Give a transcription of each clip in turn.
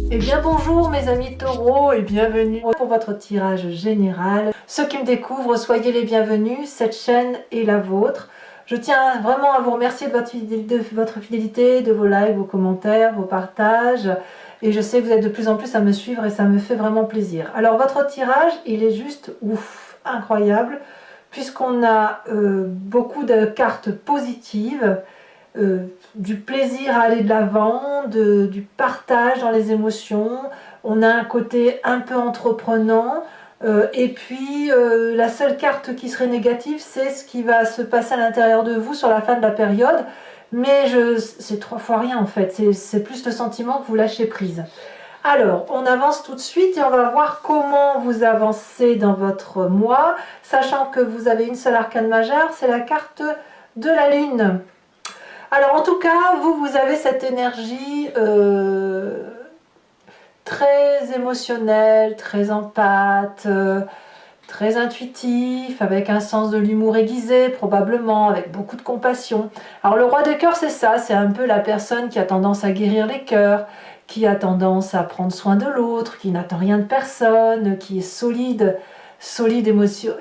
Eh bien bonjour mes amis taureaux et bienvenue pour votre tirage général. Ceux qui me découvrent, soyez les bienvenus, cette chaîne est la vôtre. Je tiens vraiment à vous remercier de votre fidélité, de vos likes, vos commentaires, vos partages. Et je sais que vous êtes de plus en plus à me suivre et ça me fait vraiment plaisir. Alors votre tirage, il est juste ouf, incroyable, puisqu'on a beaucoup de cartes positives. Du plaisir à aller de l'avant, du partage dans les émotions. On a un côté un peu entreprenant. Et puis la seule carte qui serait négative, c'est ce qui va se passer à l'intérieur de vous sur la fin de la période. Mais c'est 3 fois rien en fait. C'est plus le sentiment que vous lâchez prise. Alors, on avance tout de suite et on va voir comment vous avancez dans votre mois, sachant que vous avez une seule arcane majeure, c'est la carte de la lune. Alors en tout cas, vous avez cette énergie très émotionnelle, très empathe, très intuitif, avec un sens de l'humour aiguisé probablement, avec beaucoup de compassion. Alors le roi de cœur, c'est ça, c'est un peu la personne qui a tendance à guérir les cœurs, qui a tendance à prendre soin de l'autre, qui n'attend rien de personne, qui est solide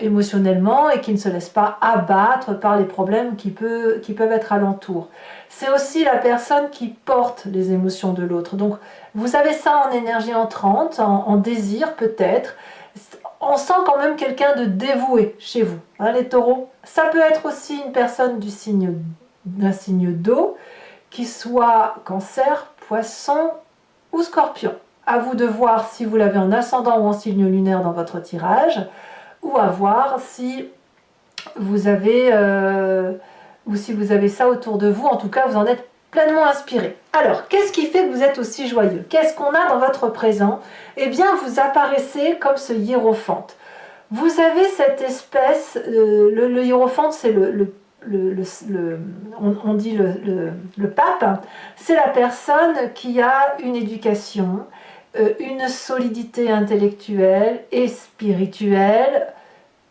émotionnellement et qui ne se laisse pas abattre par les problèmes qui peuvent être alentour. C'est aussi la personne qui porte les émotions de l'autre. Donc vous avez ça en énergie entrante, en désir peut-être. On sent quand même quelqu'un de dévoué chez vous, hein, les taureaux. Ça peut être aussi une personne d'un signe d'eau, qui soit cancer, poisson ou scorpion. À vous de voir si vous l'avez en ascendant ou en signe lunaire dans votre tirage, ou à voir si vous avez ça autour de vous. En tout cas, vous en êtes pleinement inspiré. Alors, qu'est-ce qui fait que vous êtes aussi joyeux? Qu'est-ce qu'on a dans votre présent? Eh bien, vous apparaissez comme ce hiérophante. Vous avez cette espèce, le hiérophante, c'est on dit le pape, c'est la personne qui a une éducation, une solidité intellectuelle et spirituelle,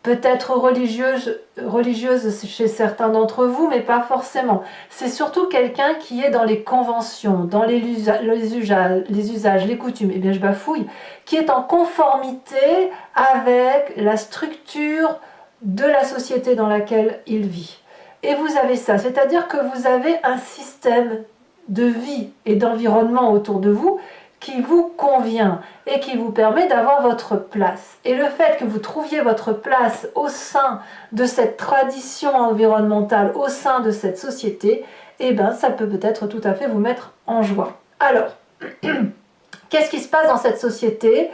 peut-être religieuse chez certains d'entre vous, mais pas forcément. C'est surtout quelqu'un qui est dans les conventions, dans les usages, les coutumes, eh bien je bafouille, qui est en conformité avec la structure de la société dans laquelle il vit. Et vous avez ça, c'est-à-dire que vous avez un système de vie et d'environnement autour de vous qui vous convient et qui vous permet d'avoir votre place. Et le fait que vous trouviez votre place au sein de cette tradition environnementale, au sein de cette société, eh bien ça peut peut-être tout à fait vous mettre en joie. Alors, qu'est-ce qui se passe dans cette société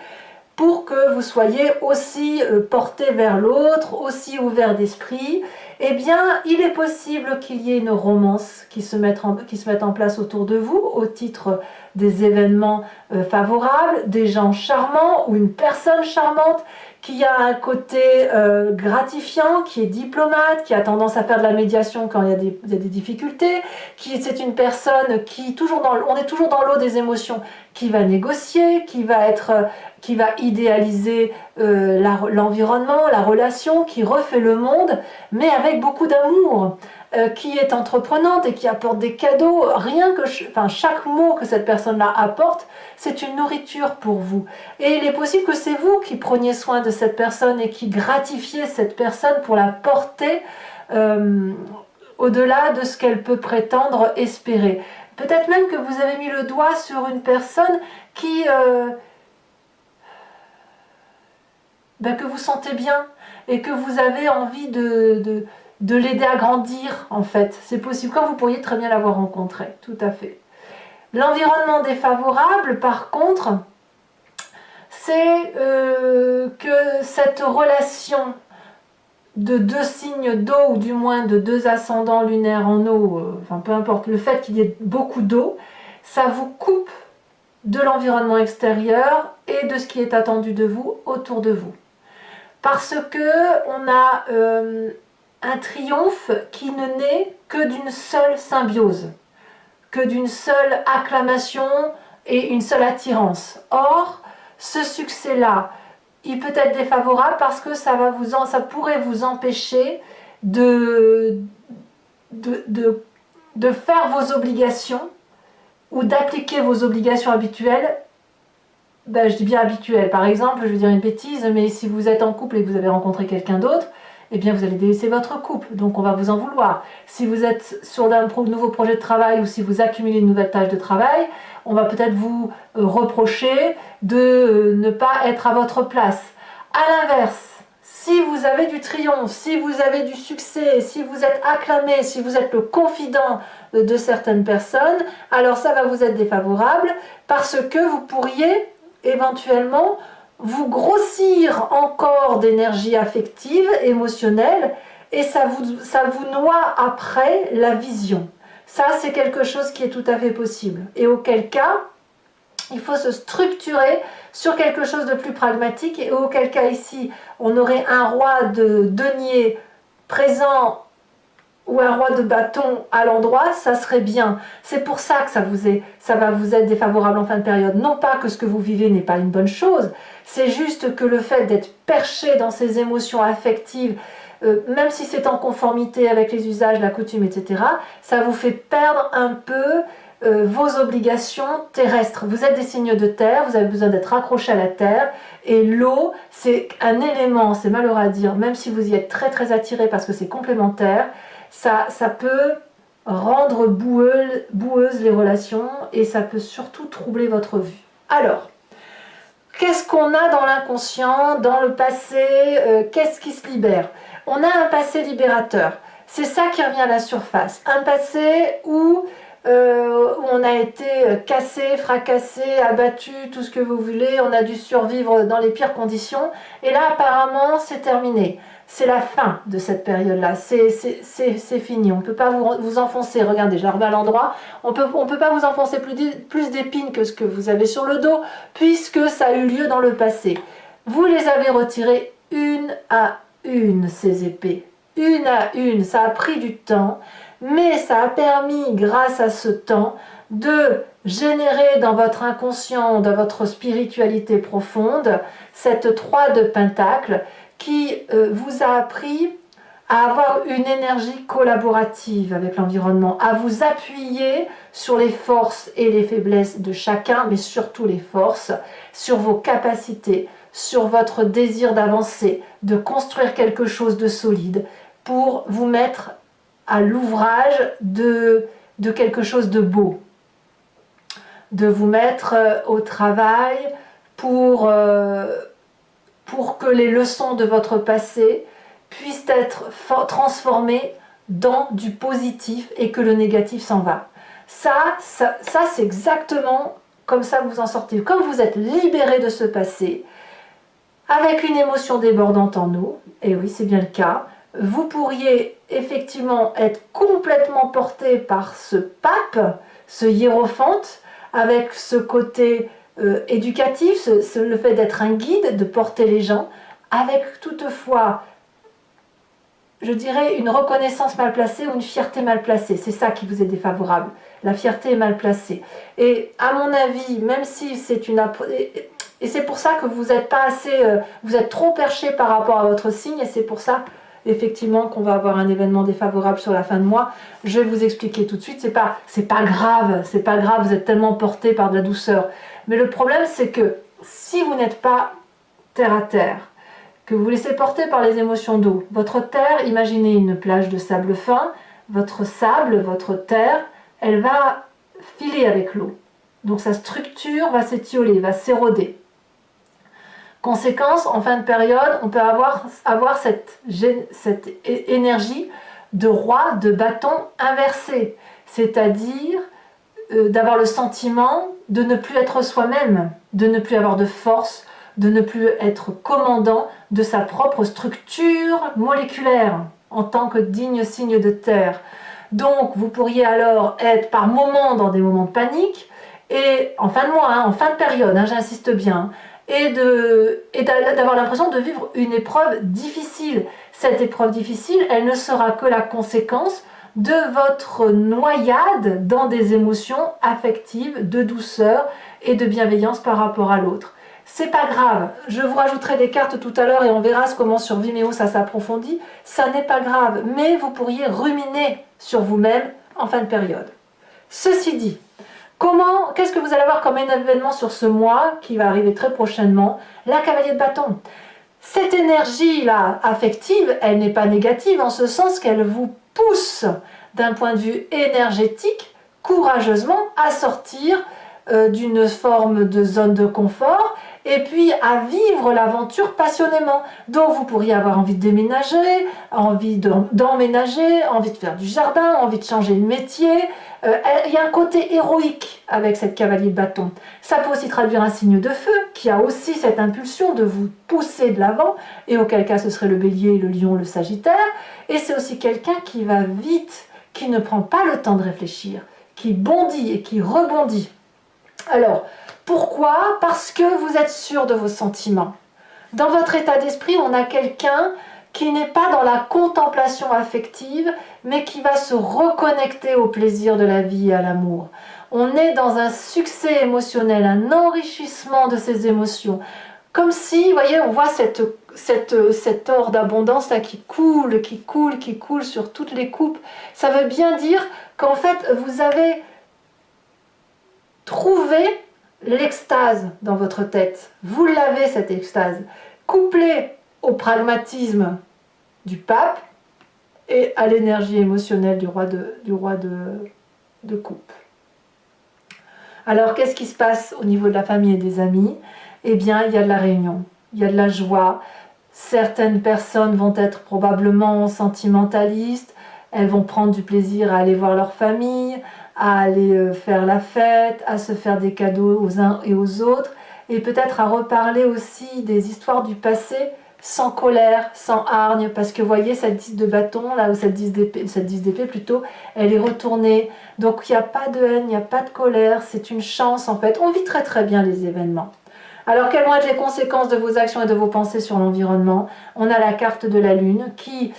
pour que vous soyez aussi porté vers l'autre, aussi ouvert d'esprit? Eh bien, il est possible qu'il y ait une romance qui se mette en place autour de vous, au titre des événements favorables, des gens charmants ou une personne charmante qui a un côté gratifiant, qui est diplomate, qui a tendance à faire de la médiation quand il y a des difficultés, c'est une personne qui, on est toujours dans l'eau des émotions, qui va négocier, qui va idéaliser l'environnement, la relation, qui refait le monde, mais avec beaucoup d'amour, qui est entreprenante et qui apporte des cadeaux. Chaque mot que cette personne-là apporte, c'est une nourriture pour vous. Et il est possible que c'est vous qui preniez soin de cette personne et qui gratifiez cette personne pour la porter au-delà de ce qu'elle peut prétendre espérer. Peut-être même que vous avez mis le doigt sur une personne que vous sentez bien et que vous avez envie de l'aider à grandir, en fait. C'est possible, quand vous pourriez très bien l'avoir rencontré, tout à fait. L'environnement défavorable, par contre, c'est que cette relation de 2 signes d'eau, ou du moins de 2 ascendants lunaires en eau, peu importe, le fait qu'il y ait beaucoup d'eau, ça vous coupe de l'environnement extérieur et de ce qui est attendu de vous autour de vous. Parce que on a un triomphe qui ne naît que d'une seule symbiose, que d'une seule acclamation et une seule attirance. Or, ce succès-là, il peut être défavorable parce que ça pourrait vous empêcher de faire vos obligations ou d'appliquer vos obligations habituelles ben, je dis bien habituel. Par exemple, je vais dire une bêtise, mais si vous êtes en couple et que vous avez rencontré quelqu'un d'autre, eh bien vous allez délaisser votre couple, donc on va vous en vouloir. Si vous êtes sur un nouveau projet de travail ou si vous accumulez une nouvelle tâche de travail, on va peut-être vous reprocher de ne pas être à votre place. À l'inverse, si vous avez du triomphe, si vous avez du succès, si vous êtes acclamé, si vous êtes le confident de certaines personnes, alors ça va vous être défavorable parce que vous pourriez éventuellement vous grossir encore d'énergie affective, émotionnelle, et ça vous noie après la vision. Ça, c'est quelque chose qui est tout à fait possible. Et auquel cas, il faut se structurer sur quelque chose de plus pragmatique, et auquel cas ici, on aurait un roi de denier présent ou un roi de bâton à l'endroit, ça serait bien. C'est pour ça que ça va vous être défavorable en fin de période. Non pas que ce que vous vivez n'est pas une bonne chose, c'est juste que le fait d'être perché dans ces émotions affectives, même si c'est en conformité avec les usages, la coutume, etc., ça vous fait perdre un peu vos obligations terrestres. Vous êtes des signes de terre, vous avez besoin d'être accrochés à la terre, et l'eau, c'est un élément, c'est malheureux à dire, même si vous y êtes très très attiré parce que c'est complémentaire, ça peut rendre boueuses les relations et ça peut surtout troubler votre vue. Alors, qu'est-ce qu'on a dans l'inconscient, dans le passé, qu'est-ce qui se libère? On a un passé libérateur, c'est ça qui revient à la surface. Un passé où on a été cassé, fracassé, abattu, tout ce que vous voulez, on a dû survivre dans les pires conditions, et là apparemment c'est terminé. C'est la fin de cette période-là, c'est fini, on ne peut pas vous enfoncer, regardez, je la remets à l'endroit, on peut pas vous enfoncer plus d'épines que ce que vous avez sur le dos, puisque ça a eu lieu dans le passé. Vous les avez retirées une à une, ces épées, une à une, ça a pris du temps, mais ça a permis, grâce à ce temps, de générer dans votre inconscient, dans votre spiritualité profonde, cette 3 de Pentacle, qui vous a appris à avoir une énergie collaborative avec l'environnement, à vous appuyer sur les forces et les faiblesses de chacun, mais surtout les forces, sur vos capacités, sur votre désir d'avancer, de construire quelque chose de solide, pour vous mettre à l'ouvrage de quelque chose de beau, de vous mettre au travail pour que les leçons de votre passé puissent être transformées dans du positif et que le négatif s'en va. Ça c'est exactement comme ça que vous en sortez. Comme vous êtes libéré de ce passé, avec une émotion débordante en eau, et oui c'est bien le cas, vous pourriez effectivement être complètement porté par ce pape, ce hiérophante, avec ce côté éducatif, le fait d'être un guide, de porter les gens, avec toutefois, je dirais, une reconnaissance mal placée ou une fierté mal placée. C'est ça qui vous est défavorable. La fierté est mal placée. Et à mon avis, même si c'est une... Et c'est pour ça que vous n'êtes pas assez... vous êtes trop perché par rapport à votre signe, et c'est pour ça effectivement qu'on va avoir un événement défavorable sur la fin de mois. Je vais vous expliquer tout de suite, c'est pas grave, vous êtes tellement porté par de la douceur. Mais le problème c'est que si vous n'êtes pas terre à terre, que vous vous laissez porter par les émotions d'eau, votre terre, imaginez une plage de sable fin, votre sable, votre terre, elle va filer avec l'eau. Donc sa structure va s'étioler, va s'éroder. Conséquence, en fin de période, on peut avoir cette énergie de roi de bâton inversé, c'est-à-dire d'avoir le sentiment de ne plus être soi-même, de ne plus avoir de force, de ne plus être commandant de sa propre structure moléculaire en tant que digne signe de terre. Donc vous pourriez alors être par moments dans des moments de panique, et en fin de mois, en fin de période, j'insiste bien, et d'avoir l'impression de vivre une épreuve difficile. Cette épreuve difficile, elle ne sera que la conséquence de votre noyade dans des émotions affectives, de douceur et de bienveillance par rapport à l'autre. C'est pas grave, je vous rajouterai des cartes tout à l'heure et on verra comment sur Vimeo ça s'approfondit. Ça n'est pas grave, mais vous pourriez ruminer sur vous-même en fin de période. Ceci dit, Qu'est-ce que vous allez avoir comme événement sur ce mois qui va arriver très prochainement? La cavalier de bâton. Cette énergie-là affective, elle n'est pas négative en ce sens qu'elle vous pousse d'un point de vue énergétique courageusement à sortir d'une forme de zone de confort et puis à vivre l'aventure passionnément. Donc vous pourriez avoir envie de déménager, envie d'emménager, envie de faire du jardin, envie de changer de métier. Il y a un côté héroïque avec cette cavalier de bâton. Ça peut aussi traduire un signe de feu qui a aussi cette impulsion de vous pousser de l'avant, et auquel cas ce serait le bélier, le lion, le sagittaire. Et c'est aussi quelqu'un qui va vite, qui ne prend pas le temps de réfléchir, qui bondit et qui rebondit. Alors, pourquoi? Parce que vous êtes sûr de vos sentiments. Dans votre état d'esprit, on a quelqu'un qui n'est pas dans la contemplation affective, mais qui va se reconnecter au plaisir de la vie et à l'amour. On est dans un succès émotionnel, un enrichissement de ses émotions. Comme si, vous voyez, on voit cet or d'abondance là qui coule, qui coule, qui coule sur toutes les coupes. Ça veut bien dire qu'en fait, vous avez trouvé l'extase dans votre tête. Vous l'avez, cette extase. Couplée au pragmatisme du pape et à l'énergie émotionnelle du roi de coupe. Alors, qu'est-ce qui se passe au niveau de la famille et des amis? Eh bien, il y a de la réunion, il y a de la joie. Certaines personnes vont être probablement sentimentalistes, elles vont prendre du plaisir à aller voir leur famille, à aller faire la fête, à se faire des cadeaux aux uns et aux autres, et peut-être à reparler aussi des histoires du passé sans colère, sans hargne, parce que vous voyez cette 10 de bâton, là, ou cette 10 d'épée plutôt, elle est retournée. Donc il n'y a pas de haine, il n'y a pas de colère, c'est une chance en fait. On vit très très bien les événements. Alors quelles vont être les conséquences de vos actions et de vos pensées sur l'environnement? On a la carte de la Lune qui,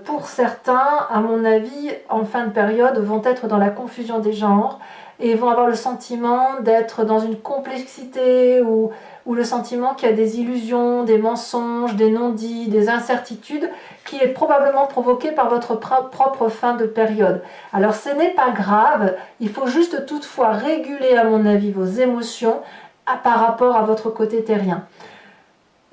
pour certains, à mon avis, en fin de période, vont être dans la confusion des genres et vont avoir le sentiment d'être dans une complexité ou le sentiment qu'il y a des illusions, des mensonges, des non-dits, des incertitudes qui est probablement provoquée par votre propre fin de période. Alors ce n'est pas grave, il faut juste toutefois réguler à mon avis vos émotions par rapport à votre côté terrien.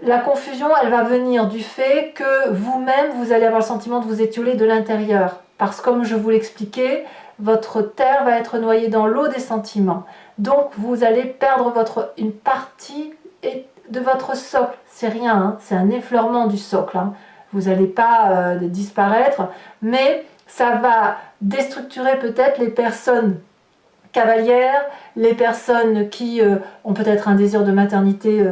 La confusion, elle va venir du fait que vous-même, vous allez avoir le sentiment de vous étioler de l'intérieur. Parce que comme je vous l'expliquais, votre terre va être noyée dans l'eau des sentiments. Donc vous allez perdre une partie de votre socle. C'est rien, hein, c'est un effleurement du socle. Hein. Vous n'allez pas disparaître, mais ça va déstructurer peut-être les personnes cavalières, les personnes qui ont peut-être un désir de maternité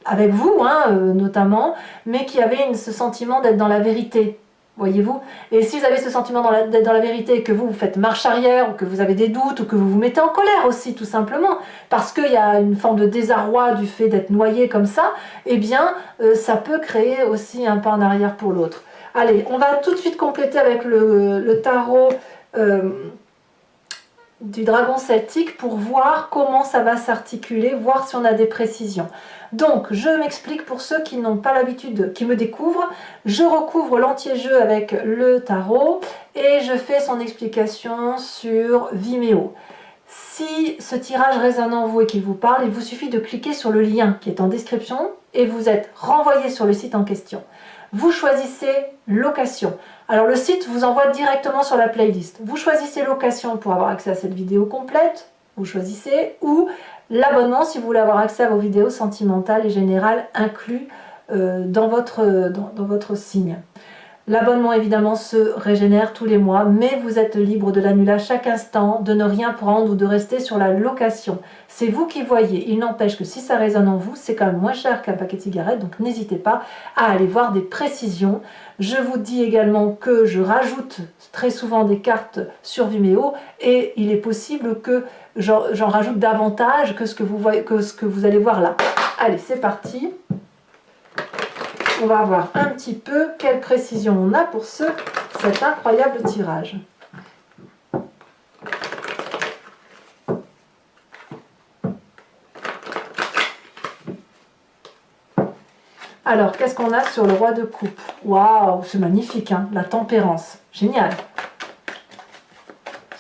avec vous, hein, notamment, mais qui avaient ce sentiment d'être dans la vérité. Voyez-vous? Et si vous avez ce sentiment d'être dans la vérité et que vous faites marche arrière, ou que vous avez des doutes, ou que vous vous mettez en colère aussi, tout simplement, parce qu'il y a une forme de désarroi du fait d'être noyé comme ça, eh bien, ça peut créer aussi un pas en arrière pour l'autre. Allez, on va tout de suite compléter avec le tarot du dragon celtique pour voir comment ça va s'articuler, voir si on a des précisions. Donc, je m'explique pour ceux qui n'ont pas l'habitude, qui me découvrent. Je recouvre l'entier-jeu avec le tarot et je fais son explication sur Vimeo. Si ce tirage résonne en vous et qu'il vous parle, il vous suffit de cliquer sur le lien qui est en description et vous êtes renvoyé sur le site en question. Vous choisissez location. Alors le site vous envoie directement sur la playlist. Vous choisissez location pour avoir accès à cette vidéo complète, vous choisissez, ou l'abonnement si vous voulez avoir accès à vos vidéos sentimentales et générales inclus dans votre signe. L'abonnement évidemment se régénère tous les mois, mais vous êtes libre de l'annuler à chaque instant, de ne rien prendre ou de rester sur la location. C'est vous qui voyez. Il n'empêche que si ça résonne en vous, c'est quand même moins cher qu'un paquet de cigarettes, donc n'hésitez pas à aller voir des précisions. Je vous dis également que je rajoute très souvent des cartes sur Vimeo et il est possible que j'en rajoute davantage que ce que vous allez voir là. Allez, c'est parti. On va voir un petit peu quelle précision on a pour cet incroyable tirage. Alors, qu'est-ce qu'on a sur le roi de coupe? Waouh, c'est magnifique, hein, la tempérance. Génial.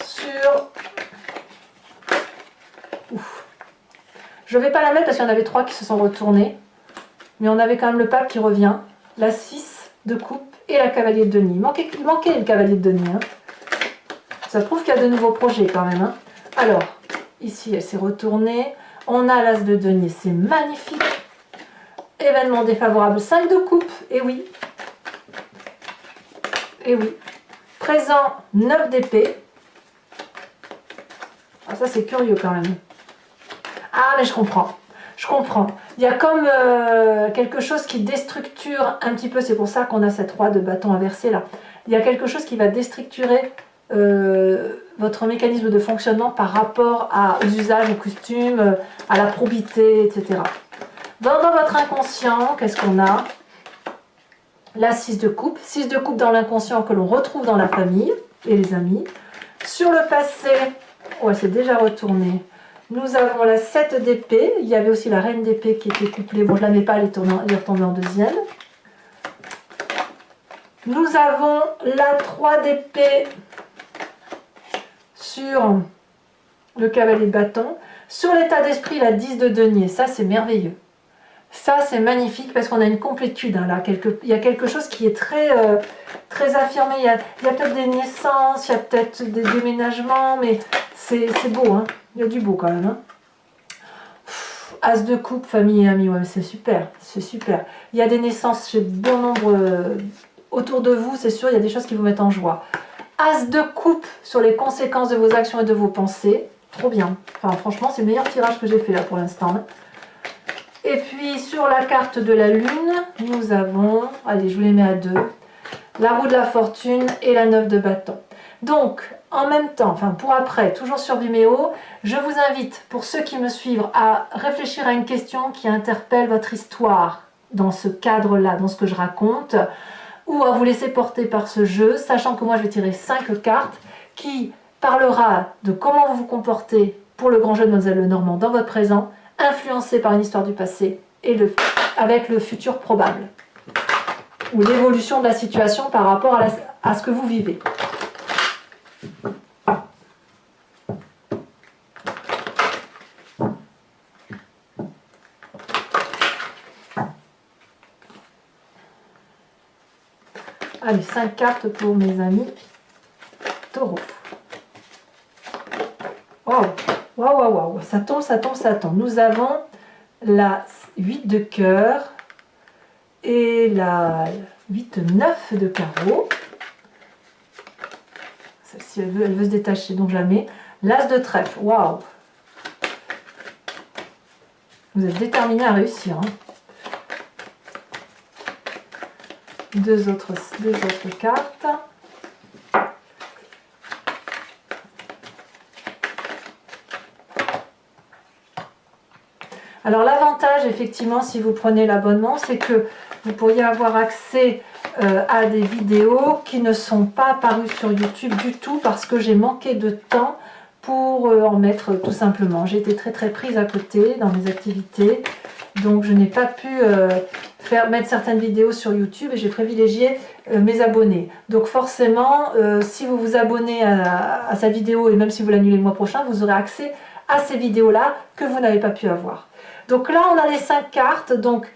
Sur Je ne vais pas la mettre parce qu'il y en avait 3 qui se sont retournés. Mais on avait quand même le pape qui revient. La 6 de coupe et la cavalier de denier. Il manquait le cavalier de denier. Hein. Ça prouve qu'il y a de nouveaux projets quand même. Hein. Alors, ici, elle s'est retournée. On a l'as de denier, c'est magnifique. Événement défavorable, 5 de coupe. Et oui. Et oui. Présent, 9 d'épée. Ah, ça, c'est curieux quand même. Ah, mais je comprends. Je comprends. Il y a comme quelque chose qui déstructure un petit peu. C'est pour ça qu'on a cette roi de bâton inversé là. Il y a quelque chose qui va déstructurer votre mécanisme de fonctionnement par rapport aux usages, aux costumes, à la probité, etc. Dans votre inconscient, qu'est-ce qu'on a? La 6 de coupe. 6 de coupe dans l'inconscient que l'on retrouve dans la famille et les amis. Sur le passé, ouais, c'est déjà retourné. Nous avons la 7 d'épée. Il y avait aussi la reine d'épée qui était couplée. Bon, je ne la mets pas, elle est retombée en deuxième. Nous avons la 3 d'épée sur le cavalier de bâton. Sur l'état d'esprit, la 10 de denier. Ça, c'est merveilleux. Ça, c'est magnifique parce qu'on a une complétude. Hein, là. Il y a quelque chose qui est très, très affirmé. Il y a peut-être des naissances, il y a peut-être des déménagements, mais c'est beau. Hein. Il y a du beau quand même. Hein. As de coupe, famille et amis, ouais, c'est super. C'est super. Il y a des naissances chez bon nombre autour de vous, c'est sûr, il y a des choses qui vous mettent en joie. As de coupe sur les conséquences de vos actions et de vos pensées. Trop bien. Enfin, franchement, c'est le meilleur tirage que j'ai fait là pour l'instant. Hein. Et puis sur la carte de la lune, nous avons, allez je vous les mets à 2, la roue de la fortune et la 9 de bâton. Donc en même temps, enfin pour après, toujours sur Vimeo, je vous invite pour ceux qui me suivent à réfléchir à une question qui interpelle votre histoire dans ce cadre-là, dans ce que je raconte, ou à vous laisser porter par ce jeu, sachant que moi je vais tirer 5 cartes qui parlera de comment vous vous comportez pour le grand jeu de Mademoiselle Lenormand dans votre présent, influencé par une histoire du passé et avec le futur probable ou l'évolution de la situation par rapport à ce que vous vivez. Allez, 5 cartes pour mes amis taureaux. Waouh, waouh, waouh, waouh, ça tombe, ça tombe, ça tombe. Nous avons la 8 de cœur et la 8-9 de carreau. Celle-ci, elle veut se détacher, donc je la mets. L'as de trèfle, waouh. Vous êtes déterminé à réussir. Hein. Deux autres cartes. Alors l'avantage, effectivement, si vous prenez l'abonnement, c'est que vous pourriez avoir accès à des vidéos qui ne sont pas apparues sur YouTube du tout parce que j'ai manqué de temps pour en mettre tout simplement. J'ai été très très prise à côté dans mes activités, donc je n'ai pas pu mettre certaines vidéos sur YouTube et j'ai privilégié mes abonnés. Donc forcément, si vous vous abonnez à sa vidéo et même si vous l'annulez le mois prochain, vous aurez accès à ces vidéos-là que vous n'avez pas pu avoir. Donc là, on a les 5 cartes, donc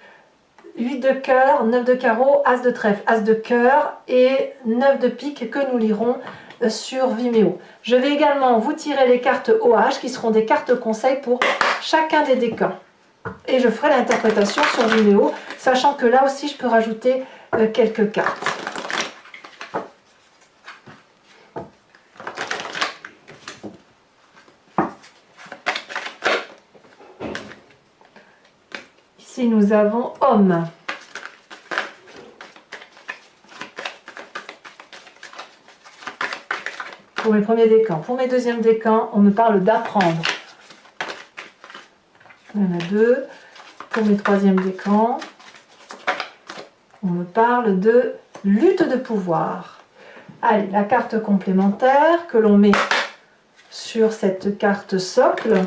8 de cœur, 9 de carreau, as de trèfle, as de cœur et 9 de pique que nous lirons sur Vimeo. Je vais également vous tirer les cartes OH qui seront des cartes conseils pour chacun des décans. Et je ferai l'interprétation sur Vimeo, sachant que là aussi je peux rajouter quelques cartes. Ici nous avons homme. Pour mes premiers décans. Pour mes deuxièmes décans, on me parle d'apprendre. Il y en a 2. Pour mes troisièmes décans, on me parle de lutte de pouvoir. Allez, la carte complémentaire que l'on met sur cette carte socle.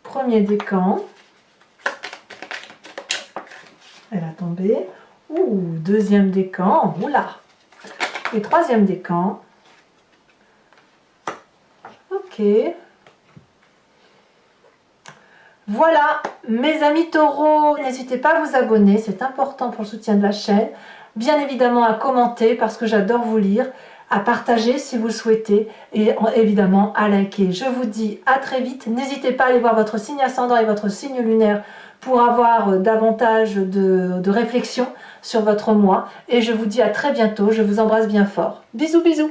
Premier décan. Elle a tombé. Ouh, deuxième décan. Oula. Et troisième décan. Ok. Voilà, mes amis taureaux, n'hésitez pas à vous abonner, c'est important pour le soutien de la chaîne. Bien évidemment à commenter parce que j'adore vous lire, à partager si vous le souhaitez et évidemment à liker. Je vous dis à très vite, n'hésitez pas à aller voir votre signe ascendant et votre signe lunaire pour avoir davantage de réflexion sur votre mois. Et je vous dis à très bientôt, je vous embrasse bien fort. Bisous bisous.